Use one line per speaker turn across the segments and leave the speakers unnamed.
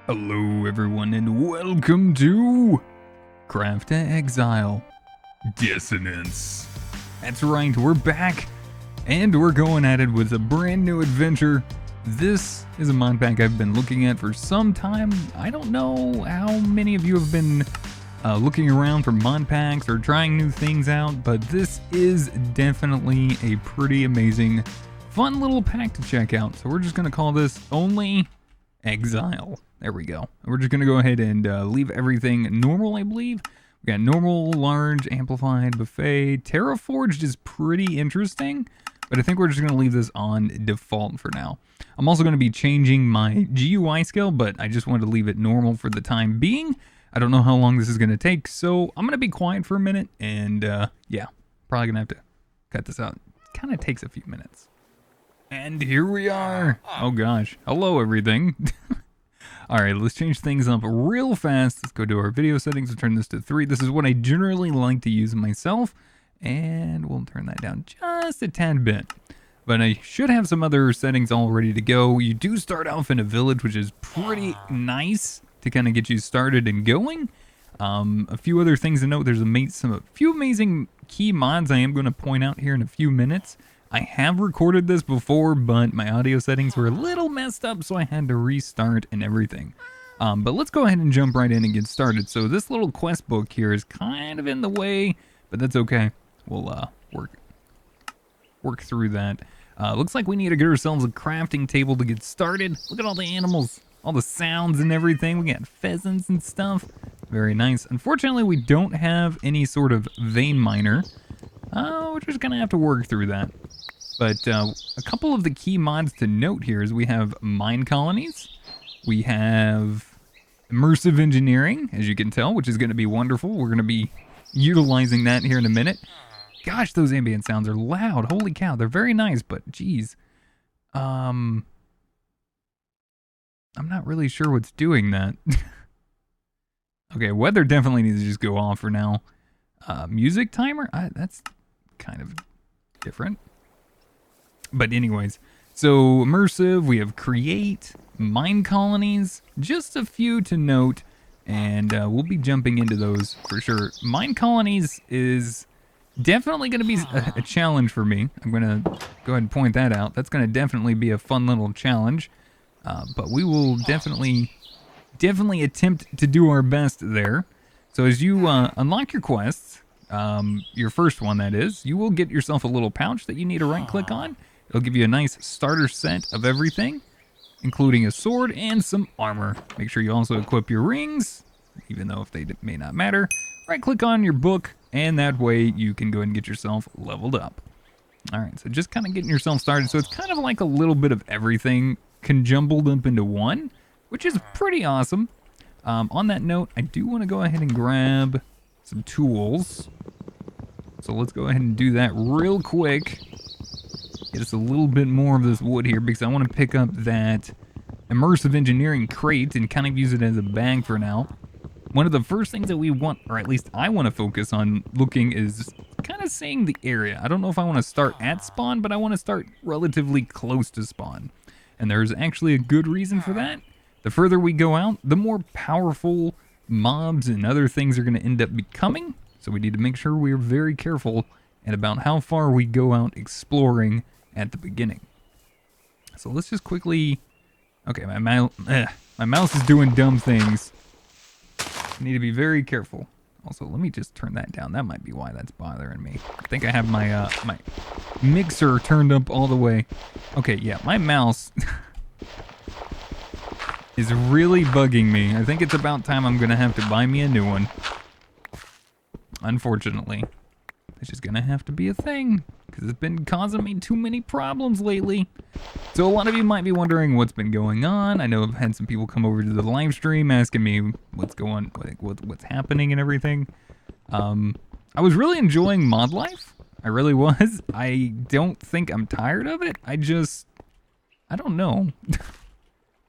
Hello everyone and welcome to Path of Exile Dissonance. That's right, we're back and we're going at it with a brand new adventure. This is a mod pack I've been looking at for some time. I don't know how many of you have been looking around for mod packs or trying new things out, but this is definitely a pretty amazing, fun little pack to check out. So we're just going to call this only Exile. There we go. We're just going to go ahead and leave everything normal, I believe. We got normal, large, amplified, buffet. Terraforged is pretty interesting, but I think we're just going to leave this on default for now. I'm also going to be changing my GUI scale, but I just wanted to leave it normal for the time being. I don't know how long this is going to take, so I'm going to be quiet for a minute, and yeah, probably going to have to cut this out. Kind of takes a few minutes. And here we are. Oh gosh. Hello, everything. Alright, let's change things up real fast. Let's go to our video settings. We'll turn this to 3. This is what I generally like to use myself. And we'll turn that down just a tad bit. But I should have some other settings all ready to go. You do start off in a village, which is pretty nice to kind of get you started and going. A few other things to note. There's a few amazing key mods I am going to point out here in a few minutes. I have recorded this before, but my audio settings were a little messed up, so I had to restart and everything. But let's go ahead and jump right in and get started. So this little quest book here is kind of in the way, but that's okay. We'll work through that. Looks like we need to get ourselves a crafting table to get started. Look at all the animals, all the sounds and everything. We got pheasants and stuff. Very nice. Unfortunately, we don't have any sort of vein miner. We're just gonna have to work through that. But a couple of the key mods to note here is we have mine colonies, we have immersive engineering, as you can tell, which is going to be wonderful. We're going to be utilizing that here in a minute. Gosh, those ambient sounds are loud. Holy cow, they're very nice, but geez. I'm not really sure what's doing that. Okay, weather definitely needs to just go off for now. Music timer? That's kind of different. But anyways, so immersive, we have create, mine colonies, just a few to note, and we'll be jumping into those for sure. Mine colonies is definitely going to be a challenge for me. I'm going to go ahead and point that out. That's going to definitely be a fun little challenge, but we will definitely attempt to do our best there. So as you unlock your quests, your first one that is, you will get yourself a little pouch that you need to right click on. It'll give you a nice starter set of everything, including a sword and some armor. Make sure you also equip your rings, even though if they may not matter. Right click on your book, and that way you can go ahead and get yourself leveled up. Alright, so just kind of getting yourself started. So it's kind of like a little bit of everything conjumbled up into one, which is pretty awesome. On that note, I do want to go ahead and grab some tools. So let's go ahead and do that real quick. Get us a little bit more of this wood here because I want to pick up that immersive engineering crate and kind of use it as a bag for now. One of the first things that we want, or at least I want to focus on looking, is kind of seeing the area. I don't know if I want to start at spawn, but I want to start relatively close to spawn. And there's actually a good reason for that. The further we go out, the more powerful mobs and other things are going to end up becoming. So we need to make sure we're very careful and about how far we go out exploring at the beginning. So let's just quickly... Okay, my mouse is doing dumb things. I need to be very careful. Also, let me just turn that down. That might be why that's bothering me. I think I have my my mixer turned up all the way. Okay, yeah, my mouse is really bugging me. I think it's about time I'm gonna have to buy me a new one. Unfortunately. It's just gonna have to be a thing, because it's been causing me too many problems lately. So a lot of you might be wondering what's been going on. I know I've had some people come over to the live stream asking me what's happening and everything. I was really enjoying mod life. I really was. I don't think I'm tired of it. I don't know.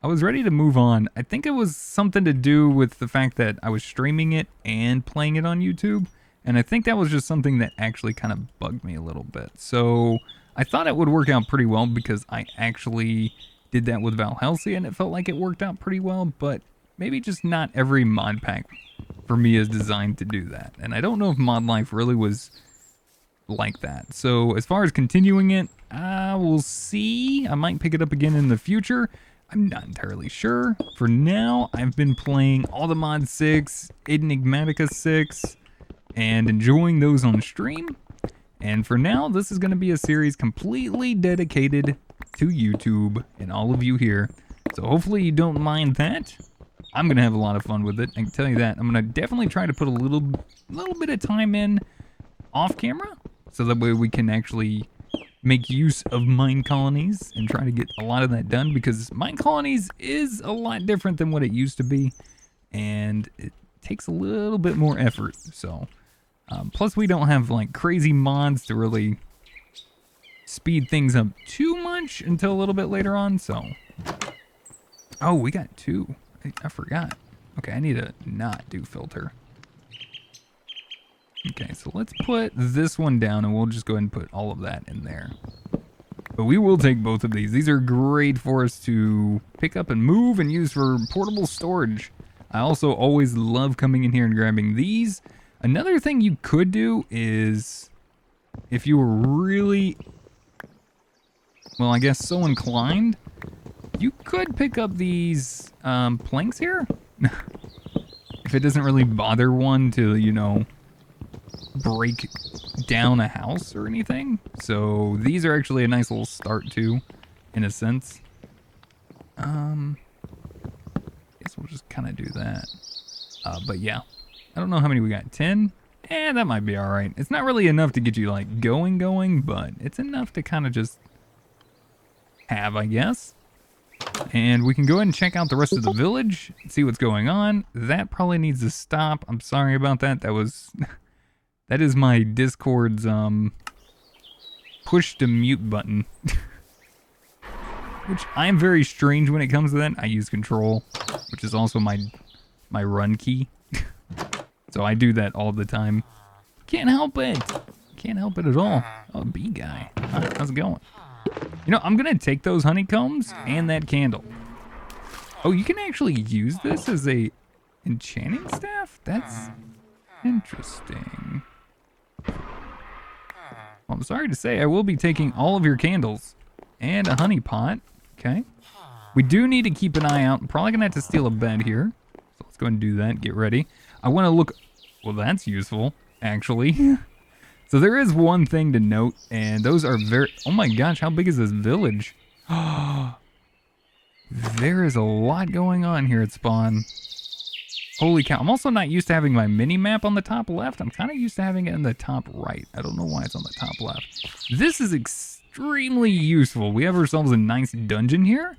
I was ready to move on. I think it was something to do with the fact that I was streaming it and playing it on YouTube. And I think that was just something that actually kind of bugged me a little bit. So I thought it would work out pretty well because I actually did that with Valhalsia and it felt like it worked out pretty well. But maybe just not every mod pack for me is designed to do that. And I don't know if Mod Life really was like that. So as far as continuing it, we'll see. I might pick it up again in the future. I'm not entirely sure. For now, I've been playing all the Mod 6, Enigmatica 6, and enjoying those on stream. And for now, this is going to be a series completely dedicated to YouTube and all of you here. So hopefully you don't mind that. I'm going to have a lot of fun with it. I can tell you that. I'm going to definitely try to put a little bit of time in off camera, so that way we can actually make use of mine colonies and try to get a lot of that done, because mine colonies is a lot different than what it used to be, and it takes a little bit more effort. So plus we don't have like crazy mods to really speed things up too much until a little bit later on. So oh, we got 2. I forgot. Okay, I need to not do filter. Okay, so let's put this one down, and we'll just go ahead and put all of that in there. But we will take both of these. These are great for us to pick up and move and use for portable storage. I also always love coming in here and grabbing these. Another thing you could do is, if you were really, well, I guess so inclined, you could pick up these planks here. If it doesn't really bother one to, you know, break down a house or anything. So these are actually a nice little start too, in a sense. Guess we'll just kind of do that. But yeah, I don't know how many we got. 10? That might be all right. It's not really enough to get you like going, but it's enough to kind of just have, I guess. And we can go ahead and check out the rest of the village, see what's going on. That probably needs to stop. I'm sorry about that. That was that is my Discord's push to mute button. Which I'm very strange when it comes to that. I use control, which is also my run key. So I do that all the time. Can't help it. Can't help it at all. Oh, bee guy. How's it going? You know, I'm gonna take those honeycombs and that candle. Oh, you can actually use this as a enchanting staff? That's interesting. Well, I'm sorry to say, I will be taking all of your candles and a honey pot. Okay. We do need to keep an eye out. I'm probably gonna have to steal a bed here. So let's go ahead and do that. Get ready. I want to look. Well, that's useful, actually. So there is one thing to note, and those are very... Oh my gosh, how big is this village? There is a lot going on here at spawn. Holy cow. I'm also not used to having my mini-map on the top left. I'm kind of used to having it in the top right. I don't know why it's on the top left. This is extremely useful. We have ourselves a nice dungeon here.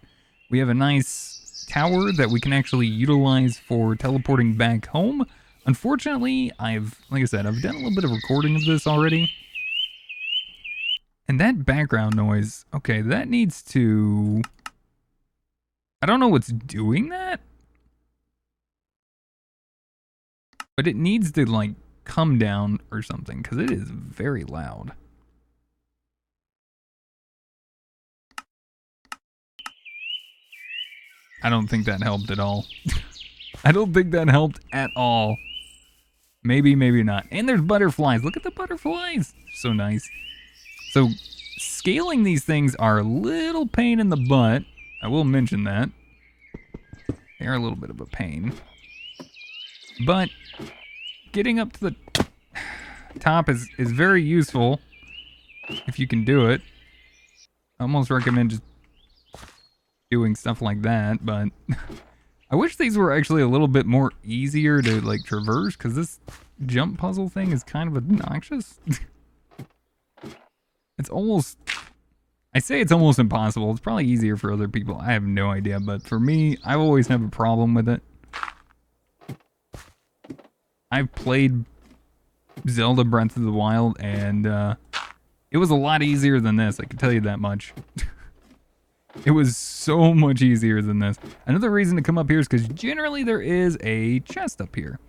We have a nice tower that we can actually utilize for teleporting back home. Unfortunately, like I said, I've done a little bit of recording of this already. And that background noise, okay, that needs to... I don't know what's doing that. But it needs to, like, come down or something, because it is very loud. I don't think that helped at all. I don't think that helped at all. Maybe, maybe not. And there's butterflies. Look at the butterflies. So nice. So scaling these things are a little pain in the butt. I will mention that. They are a little bit of a pain. But getting up to the top is very useful if you can do it. I almost recommend just doing stuff like that, but I wish these were actually a little bit more easier to like traverse, because this jump puzzle thing is kind of obnoxious. It's almost, I say it's almost impossible. It's probably easier for other people. I have no idea, but for me, I always have a problem with it. I've played Zelda Breath of the Wild, and it was a lot easier than this, I can tell you that much. It was so much easier than this. Another reason to come up here is because generally there is a chest up here.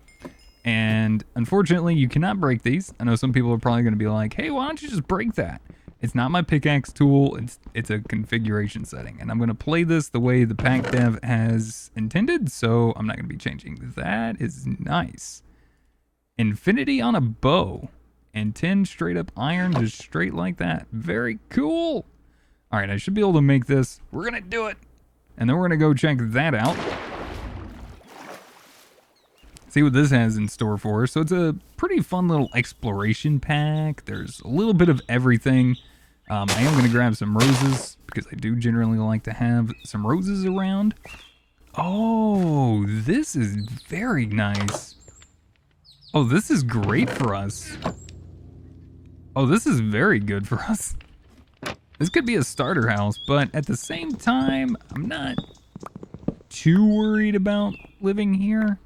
And unfortunately, you cannot break these. I know some people are probably going to be like, hey, why don't you just break that? It's not my pickaxe tool, it's a configuration setting. And I'm going to play this the way the pack dev has intended, so I'm not going to be changing. That is nice. Infinity on a bow. And 10 straight up iron, just straight like that. Very cool. All right, I should be able to make this. We're going to do it. And then we're going to go check that out. See what this has in store for us. So it's a pretty fun little exploration pack. There's a little bit of everything. I am going to grab some roses because I do generally like to have some roses around. Oh, this is very nice. Oh, this is great for us. Oh, this is very good for us. This could be a starter house, but at the same time, I'm not too worried about living here.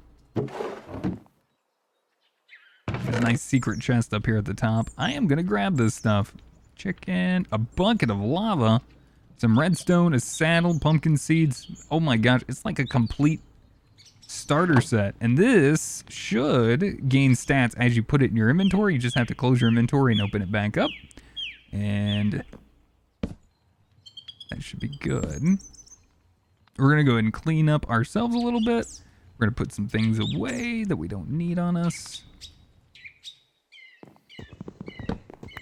There's a nice secret chest up here at the top. I am gonna grab this stuff. Chicken, a bucket of lava, some redstone, a saddle, pumpkin seeds. Oh my gosh, it's like a complete starter set. And this should gain stats as you put it in your inventory. You just have to close your inventory and open it back up. And that should be good. We're gonna go ahead and clean up ourselves a little bit. We're gonna put some things away that we don't need on us.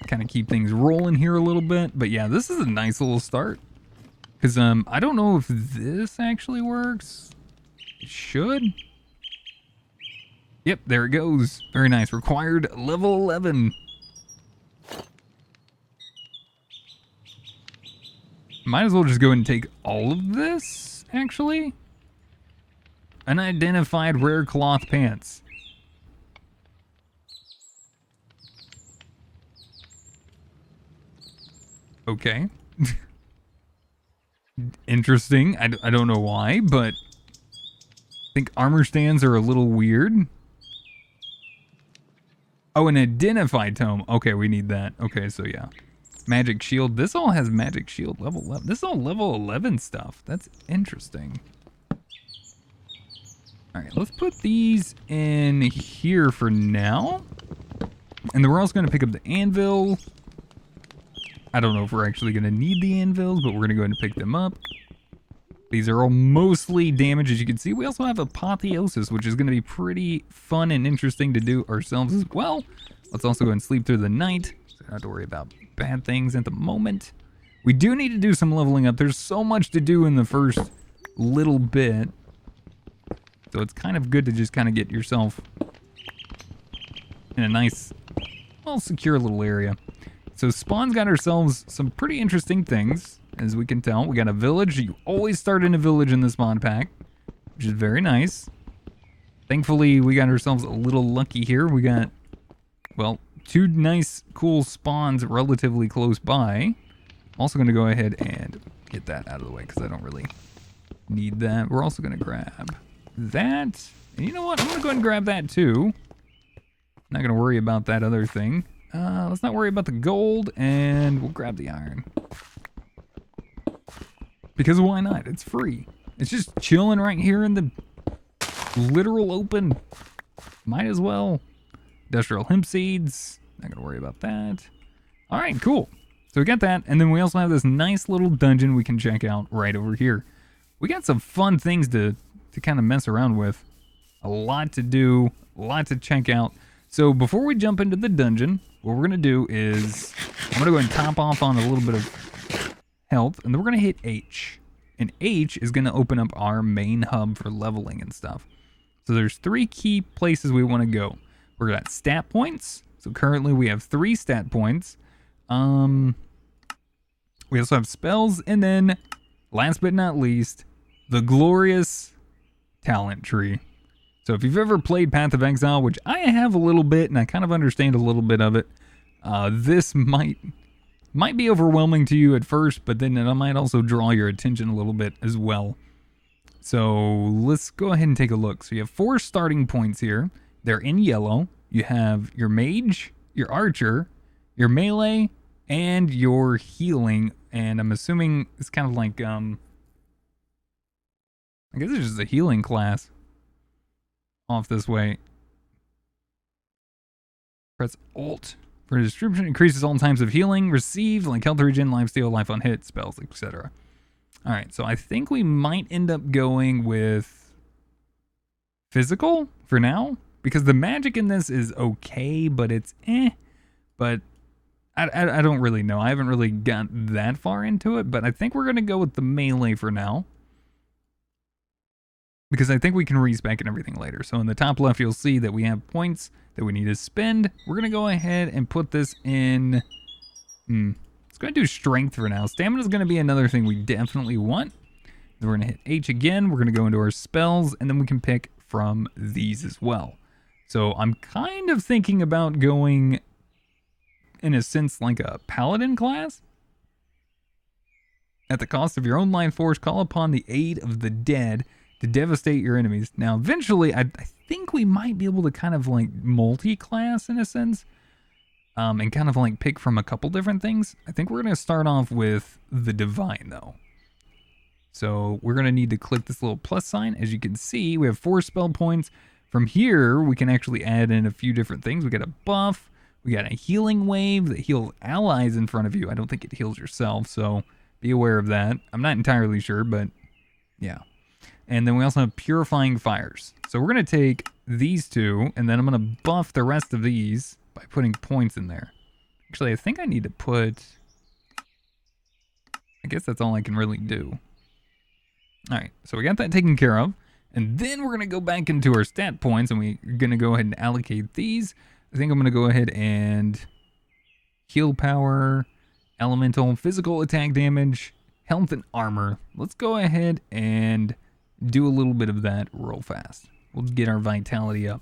Kind of keep things rolling here a little bit. But yeah, this is a nice little start. Because I don't know if this actually works. It should. Yep, there it goes. Very nice. Required level 11. Might as well just go ahead and take all of this, actually. Unidentified rare cloth pants. Okay. Interesting. I don't know why, but I think armor stands are a little weird. Oh, an identified tome. Okay, we need that. Okay, so yeah. Magic shield. This all has magic shield level 11. This is all level 11 stuff. That's interesting. All right, let's put these in here for now. And then we're also going to pick up the anvil. I don't know if we're actually going to need the anvils, but we're going to go ahead and pick them up. These are all mostly damage, as you can see. We also have apotheosis, which is going to be pretty fun and interesting to do ourselves as well. Let's also go and sleep through the night, so we don't have to worry about bad things at the moment. We do need to do some leveling up. There's so much to do in the first little bit. So it's kind of good to just kind of get yourself in a nice, well, secure little area. So Spawn's got ourselves some pretty interesting things, as we can tell. We got a village. You always start in a village in this mod pack, which is very nice. Thankfully, we got ourselves a little lucky here. We got, well, 2 nice, cool spawns relatively close by. I'm also going to go ahead and get that out of the way, because I don't really need that. We're also going to grab that. And you know what? I'm going to go ahead and grab that, too. I'm not going to worry about that other thing. Let's not worry about the gold, and we'll grab the iron. Because why not? It's free. It's just chilling right here in the literal open. Might as well. Industrial hemp seeds. Not gonna worry about that. All right, cool. So we got that, and then we also have this nice little dungeon we can check out right over here. We got some fun things to kind of mess around with. A lot to do, a lot to check out. So before we jump into the dungeon, what we're gonna do is I'm gonna go ahead and top off on a little bit of health, and then we're gonna hit H. And H is gonna open up our main hub for leveling and stuff. So there's 3 key places we wanna go. We're at stat points. So currently we have 3 stat points. We also have spells, and then last but not least, the glorious talent tree. So if you've ever played Path of Exile, which I have a little bit, and I kind of understand a little bit of it, this might be overwhelming to you at first, but then it might also draw your attention a little bit as well. So let's go ahead and take a look. So you have 4 starting points here. They're in yellow. You have your mage, your archer, your melee, and your healing. And I'm assuming it's kind of like, I guess it's just a healing class. Off this way. Press Alt For description, increases all times of healing received, like health regen, life steal, life on hit, spells, etc. Alright, so I think we might end up going with physical for now, because the magic in this is okay, but it's but I don't really know. I haven't really gotten that far into it, but I think we're going to go with the melee for now, because I think we can respec and everything later. So in the top left, you'll see that we have points that we need to spend. We're going to go ahead and put this in, let's go ahead and do strength for now. Stamina is going to be another thing we definitely want. Then we're going to hit H again. We're going to go into our spells, and then we can pick from these as well. So I'm kind of thinking about going, in a sense, like a paladin class. At the cost of your own life force, call upon the aid of the dead to devastate your enemies. Now, eventually, I think we might be able to kind of like multi-class in a sense, and kind of like pick from a couple different things. I think we're going to start off with the divine, though. So we're going to need to click this little plus sign. As you can see, we have 4 spell points. From here, we can actually add in a few different things. We got a buff. We got a healing wave that heals allies in front of you. I don't think it heals yourself, so be aware of that. I'm not entirely sure, but yeah. And then we also have purifying fires. So we're going to take these two, and then I'm going to buff the rest of these by putting points in there. Actually, I think I need to put... I guess that's all I can really do. Alright, so we got that taken care of. And then we're going to go back into our stat points, and we're going to go ahead and allocate these. I think I'm going to go ahead and heal power, elemental, physical attack damage, health, and armor. Let's go ahead and do a little bit of that real fast. We'll get our vitality up.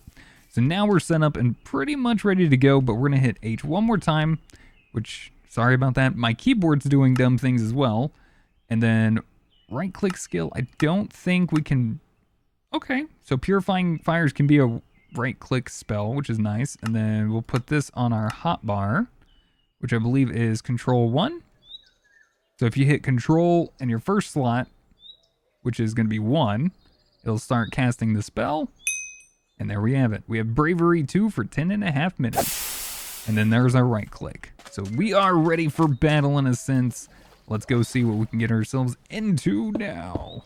So now we're set up and pretty much ready to go, but we're going to hit H one more time, which, sorry about that. My keyboard's doing dumb things as well. And then right-click skill, I don't think we can... Okay, so purifying fires can be a right-click spell, which is nice. And then we'll put this on our hotbar, which I believe is Control 1. So if you hit Control in your first slot, which is going to be 1, it'll start casting the spell. And there we have it. We have Bravery 2 for 10.5 minutes. And then there's our right-click. So we are ready for battle in a sense. Let's go see what we can get ourselves into now.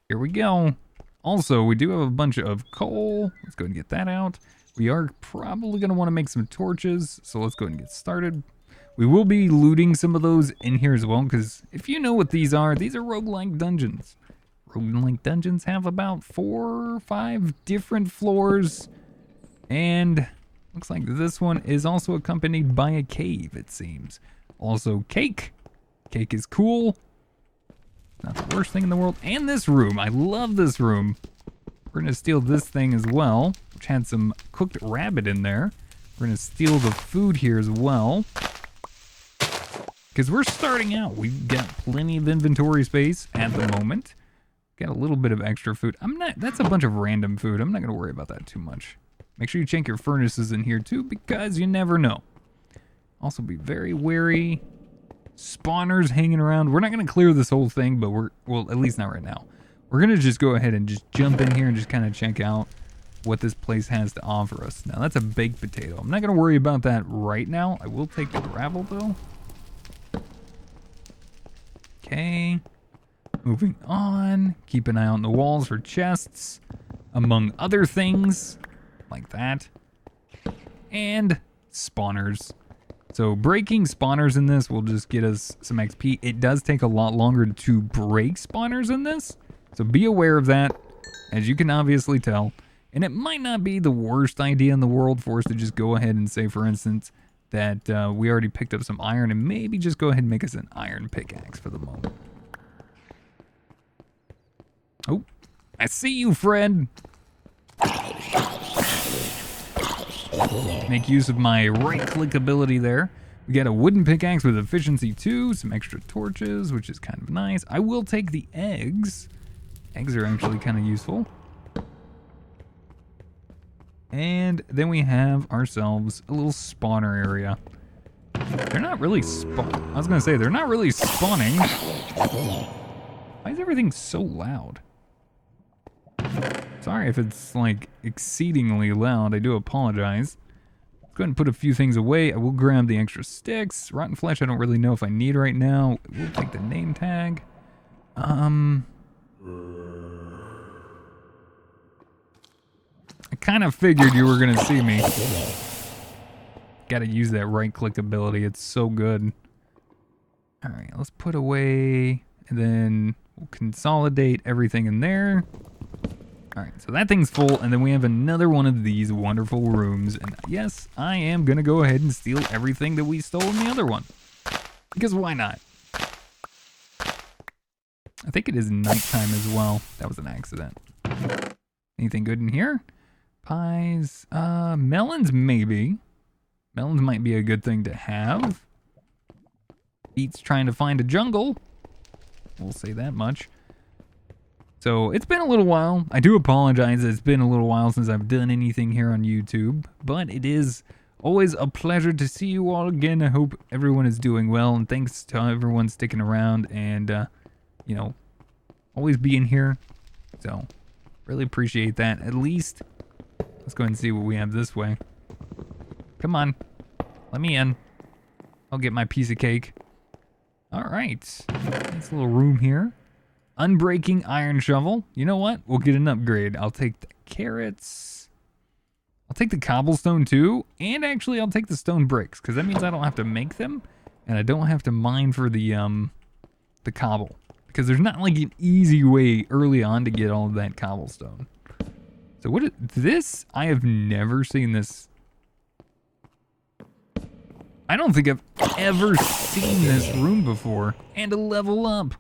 Here we go. Also, we do have a bunch of coal. Let's go ahead and get that out. We are probably going to want to make some torches, so let's go ahead and get started. We will be looting some of those in here as well, because if you know what these are roguelike dungeons. Roguelike dungeons have about 4 or 5 different floors, and looks like this one is also accompanied by a cave, it seems. Also, cake. Cake is cool. Not the worst thing in the world. And this room. I love this room. We're going to steal this thing as well, which had some cooked rabbit in there. We're going to steal the food here as well, because we're starting out. We've got plenty of inventory space at the moment. Got a little bit of extra food. That's a bunch of random food. I'm not going to worry about that too much. Make sure you check your furnaces in here too, because you never know. Also be very wary. Spawners hanging around. We're not going to clear this whole thing, but well, at least not right now. We're going to just go ahead and just jump in here and just kind of check out what this place has to offer us. Now, that's a baked potato. I'm not going to worry about that right now. I will take the gravel, though. Okay. Moving on. Keep an eye on the walls for chests, among other things like that. And spawners. So breaking spawners in this will just get us some XP. It does take a lot longer to break spawners in this, so be aware of that, as you can obviously tell. And it might not be the worst idea in the world for us to just go ahead and say, for instance, that we already picked up some iron, and maybe just go ahead and make us an iron pickaxe for the moment. Oh, I see you, friend. Make use of my right-click ability there. We got a wooden pickaxe with efficiency 2, some extra torches, which is kind of nice. I will take the eggs. Eggs are actually kind of useful. And then we have ourselves a little spawner area. They're not really I was going to say, they're not really spawning. Why is everything so loud? Sorry if it's like exceedingly loud. I do apologize. Go ahead and put a few things away. I will grab the extra sticks. Rotten flesh I don't really know if I need right now. We'll take the name tag. I kind of figured you were gonna see me. Gotta use that right click ability. It's so good. Alright, let's put away, and then we'll consolidate everything in there. Alright, so that thing's full, and then we have another one of these wonderful rooms. And yes, I am gonna go ahead and steal everything that we stole in the other one. Because why not? I think it is nighttime as well. That was an accident. Anything good in here? Pies, melons maybe. Melons might be a good thing to have. Beats trying to find a jungle. We'll say that much. So it's been a little while. I do apologize. It's been a little while since I've done anything here on YouTube. But it is always a pleasure to see you all again. I hope everyone is doing well. And thanks to everyone sticking around and, you know, always being here. So really appreciate that. At least, let's go ahead and see what we have this way. Come on. Let me in. I'll get my piece of cake. All right. Nice little room here. Unbreaking iron shovel. You know what? We'll get an upgrade. I'll take the carrots. I'll take the cobblestone too. And actually, I'll take the stone bricks. Because that means I don't have to make them. And I don't have to mine for the cobble. Because there's not like an easy way early on to get all of that cobblestone. So what is this? I have never seen this. I don't think I've ever seen this room before. And a level up.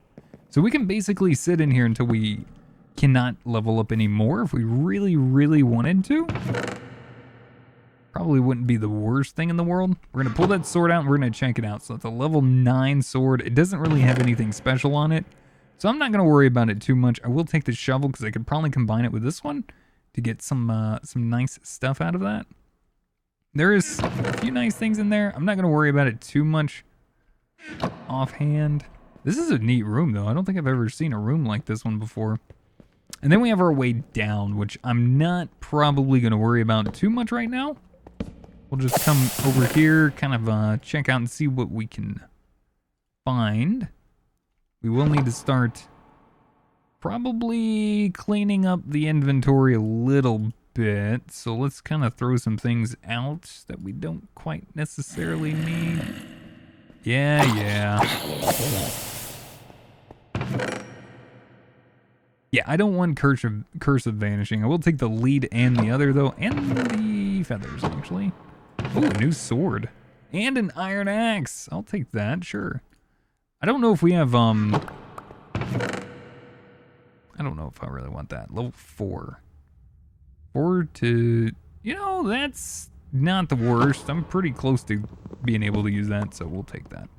So we can basically sit in here until we cannot level up anymore if we really, really wanted to. Probably wouldn't be the worst thing in the world. We're going to pull that sword out and we're going to check it out. So it's a level 9 sword. It doesn't really have anything special on it. So I'm not going to worry about it too much. I will take the shovel because I could probably combine it with this one to get some nice stuff out of that. There is a few nice things in there. I'm not going to worry about it too much offhand. This is a neat room, though. I don't think I've ever seen a room like this one before. And then we have our way down, which I'm not probably going to worry about too much right now. We'll just come over here, kind of check out and see what we can find. We will need to start probably cleaning up the inventory a little bit. So let's kind of throw some things out that we don't quite necessarily need. Yeah. Yeah, I don't want Curse of Vanishing. I will take the lead and the other, though, and the feathers, actually. Oh, a new sword. And an iron axe. I'll take that, sure. I don't know if we have, I don't know if I really want that. Level 4. 4 to, you know, that's not the worst. I'm pretty close to being able to use that, so we'll take that.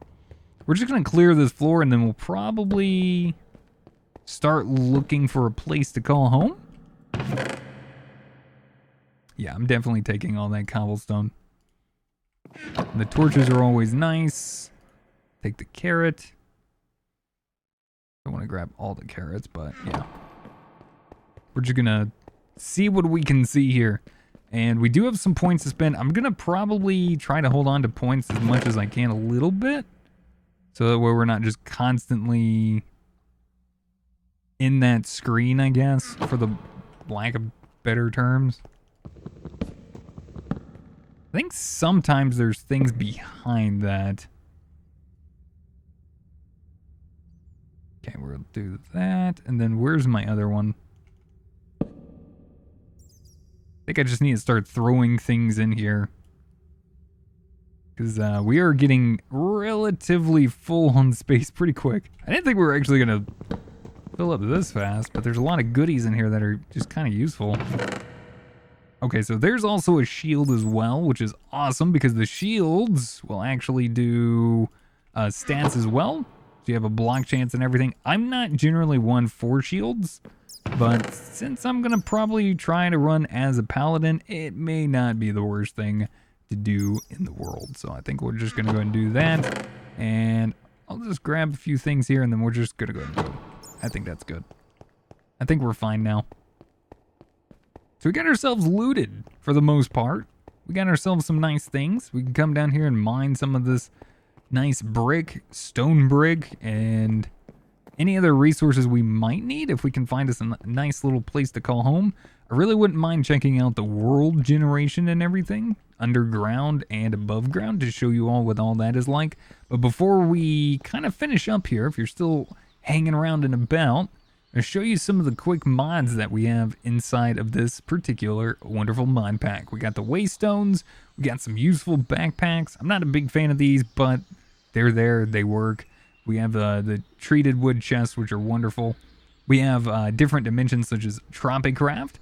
We're just going to clear this floor, and then we'll probably start looking for a place to call home. Yeah, I'm definitely taking all that cobblestone. The torches are always nice. Take the carrot. I want to grab all the carrots, but yeah. We're just going to see what we can see here. And we do have some points to spend. I'm going to probably try to hold on to points as much as I can a little bit. So that way we're not just constantly in that screen, I guess, for the lack of better terms. I think sometimes there's things behind that. Okay, we'll do that. And then where's my other one? I think I just need to start throwing things in here. Because we are getting relatively full on space pretty quick. I didn't think we were actually going to fill up this fast, but there's a lot of goodies in here that are just kind of useful. Okay, so there's also a shield as well, which is awesome because the shields will actually do stats as well. So you have a block chance and everything. I'm not generally one for shields, but since I'm going to probably try to run as a paladin, it may not be the worst thing to do in the world. So I think we're just going to go and do that. And I'll just grab a few things here and then we're just going to go and go. I think that's good. I think we're fine now. So we got ourselves looted for the most part. We got ourselves some nice things. We can come down here and mine some of this nice brick, stone brick, and any other resources we might need if we can find us a nice little place to call home. I really wouldn't mind checking out the world generation and everything, underground and above ground, to show you all what all that is like. But before we kind of finish up here, if you're still hanging around and about, I'll show you some of the quick mods that we have inside of this particular wonderful mod pack. We got the waystones, we got some useful backpacks. I'm not a big fan of these, but they're there, they work. We have the treated wood chests, which are wonderful. We have different dimensions such as Tropic Craft.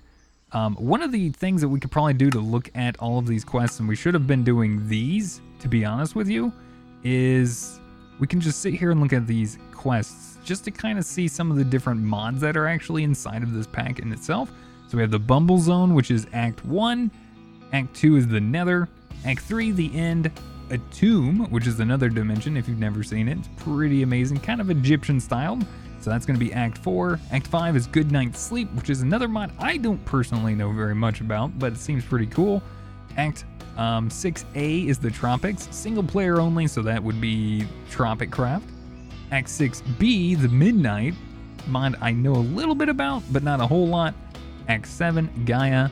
One of the things that we could probably do to look at all of these quests, and we should have been doing these, to be honest with you, is we can just sit here and look at these quests just to kind of see some of the different mods that are actually inside of this pack in itself. So we have the Bumble Zone, which is Act 1. Act 2 is the Nether. Act 3, the End. A Tomb, which is another dimension if you've never seen it. It's pretty amazing, kind of Egyptian style. So that's going to be Act 4. Act 5 is Good Night Sleep, which is another mod I don't personally know very much about, but it seems pretty cool. Act 6A is the Tropics, single player only, so that would be Tropic Craft. Act 6B, the Midnight, mod I know a little bit about, but not a whole lot. Act 7, Gaia,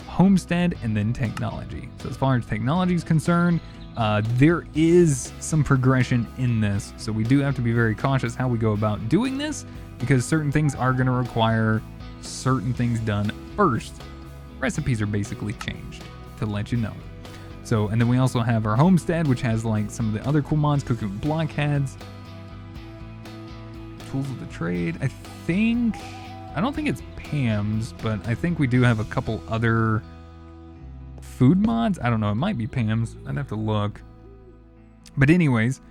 Homestead, and then Technology. So as far as technology is concerned, there is some progression in this, so we do have to be very cautious how we go about doing this, because certain things are going to require certain things done first. Recipes are basically changed, to let you know. So, and then we also have our homestead, which has like some of the other cool mods, cooking with blockheads, tools of the trade. I don't think it's Pam's, but I think we do have a couple other food mods. I don't know, it might be Pam's. I'd have to look. But anyways,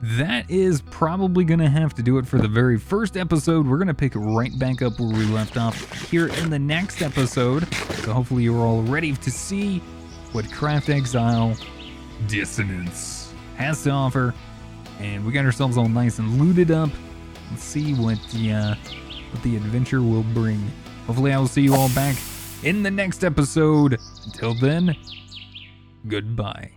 that is probably gonna have to do it for the very first episode. We're gonna pick right back up where we left off here in the next episode. So hopefully you're all ready to see what Exile Dissonance has to offer. And we got ourselves all nice and looted up. Let's see what the adventure will bring. Hopefully I will see you all back in the next episode. Until then, goodbye.